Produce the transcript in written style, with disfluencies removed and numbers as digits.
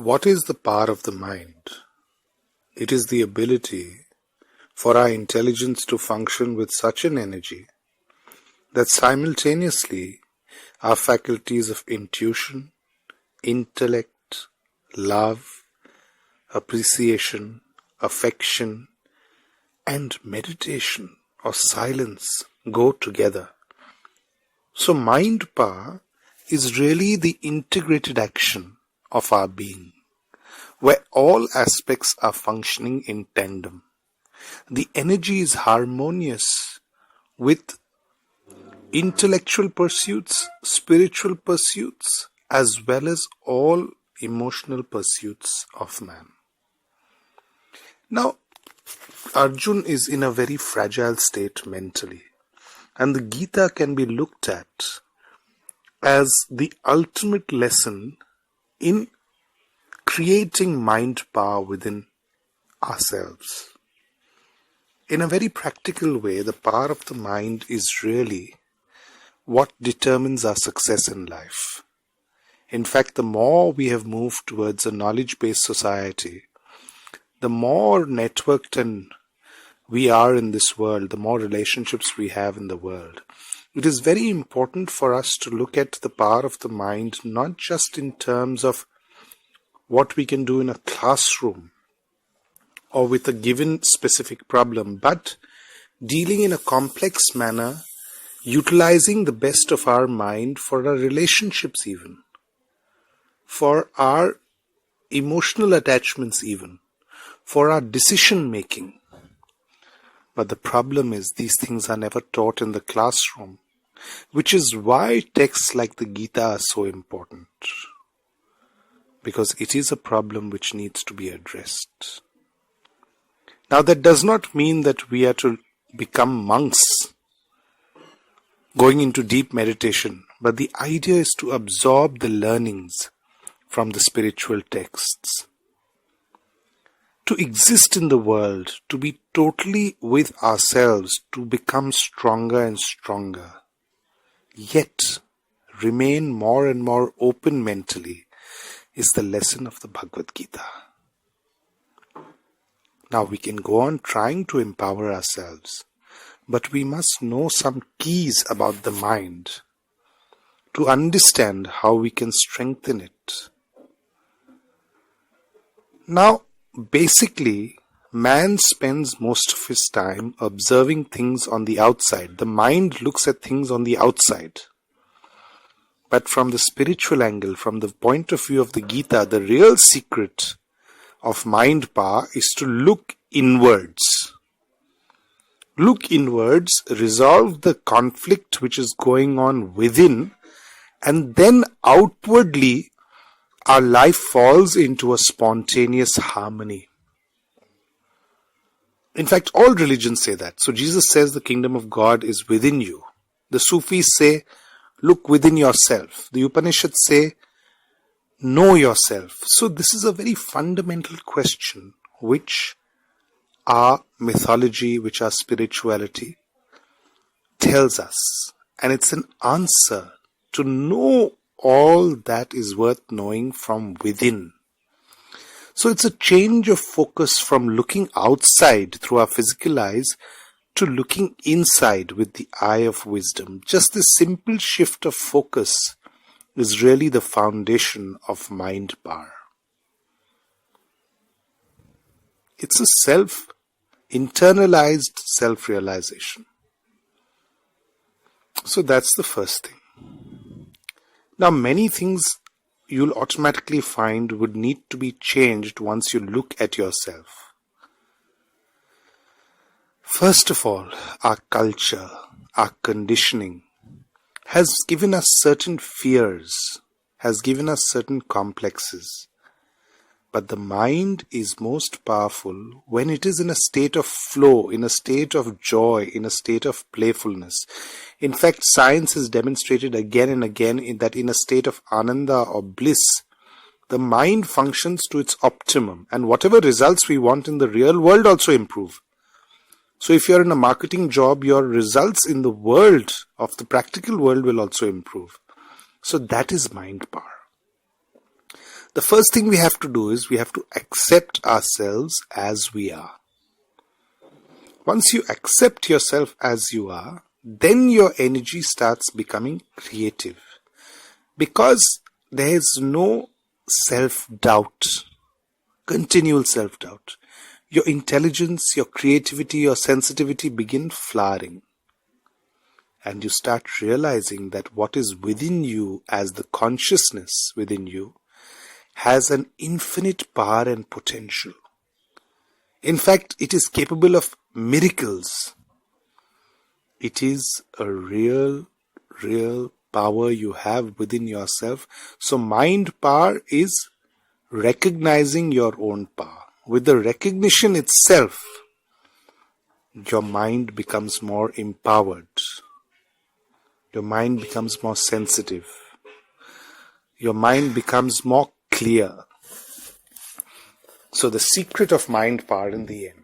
What is the power of the mind? It is the ability for our intelligence to function with such an energy that simultaneously our faculties of intuition, intellect, love, appreciation, affection, and meditation or silence go together. So mind power is really the integrated action of our being, where all aspects are functioning in tandem. The energy is harmonious with intellectual pursuits, spiritual pursuits, as well as all emotional pursuits of man. Now, Arjun is in a very fragile state mentally, and the Gita can be looked at as the ultimate lesson in creating mind power within ourselves. In a very practical way, the power of the mind is really what determines our success in life. In fact, the more we have moved towards a knowledge-based society, the more networked we are in this world, the more relationships we have in the world. It is very important for us to look at the power of the mind not just in terms of what we can do in a classroom or with a given specific problem, but dealing in a complex manner, utilizing the best of our mind for our relationships even, for our emotional attachments even, for our decision making. But the problem is these things are never taught in the classroom, which is why texts like the Gita are so important, because it is a problem which needs to be addressed. Now that does not mean that we are to become monks going into deep meditation, but the idea is to absorb the learnings from the spiritual texts, to exist in the world, to be totally with ourselves, to become stronger and stronger, yet remain more and more open mentally, is the lesson of the Bhagavad-Gita. Now we can go on trying to empower ourselves, but we must know some keys about the mind to understand how we can strengthen it. Now, basically, man spends most of his time observing things on the outside. The mind looks at things on the outside. But from the spiritual angle, from the point of view of the Gita, the real secret of mind power is to look inwards. Look inwards, resolve the conflict which is going on within, and then outwardly our life falls into a spontaneous harmony. In fact, all religions say that. So Jesus says the kingdom of God is within you. The Sufis say, look within yourself. The Upanishads say, know yourself. So this is a very fundamental question which our mythology, which our spirituality tells us. And it's an answer to know all that is worth knowing from within. So it's a change of focus from looking outside through our physical eyes to looking inside with the eye of wisdom. Just this simple shift of focus is really the foundation of mind power. It's a internalized self-realization. So that's the first thing. Now, many things you'll automatically find would need to be changed once you look at yourself. First of all, our culture, our conditioning has given us certain fears, has given us certain complexes. But the mind is most powerful when it is in a state of flow, in a state of joy, in a state of playfulness. In fact, science has demonstrated again and again that in a state of ananda or bliss, the mind functions to its optimum, and whatever results we want in the real world also improve. So if you're in a marketing job, your results in the world, of the practical world, will also improve. So that is mind power. The first thing we have to do is we have to accept ourselves as we are. Once you accept yourself as you are, then your energy starts becoming creative. Because there is no self-doubt, continual self-doubt. Your intelligence, your creativity, your sensitivity begin flowering. And you start realizing that what is within you as the consciousness within you has an infinite power and potential. In fact, it is capable of miracles. It is a real power you have within yourself. So mind power is recognizing your own power. With the recognition itself, your mind becomes more empowered. Your mind becomes more sensitive. Your mind becomes more clear. So the secret of mind power in the end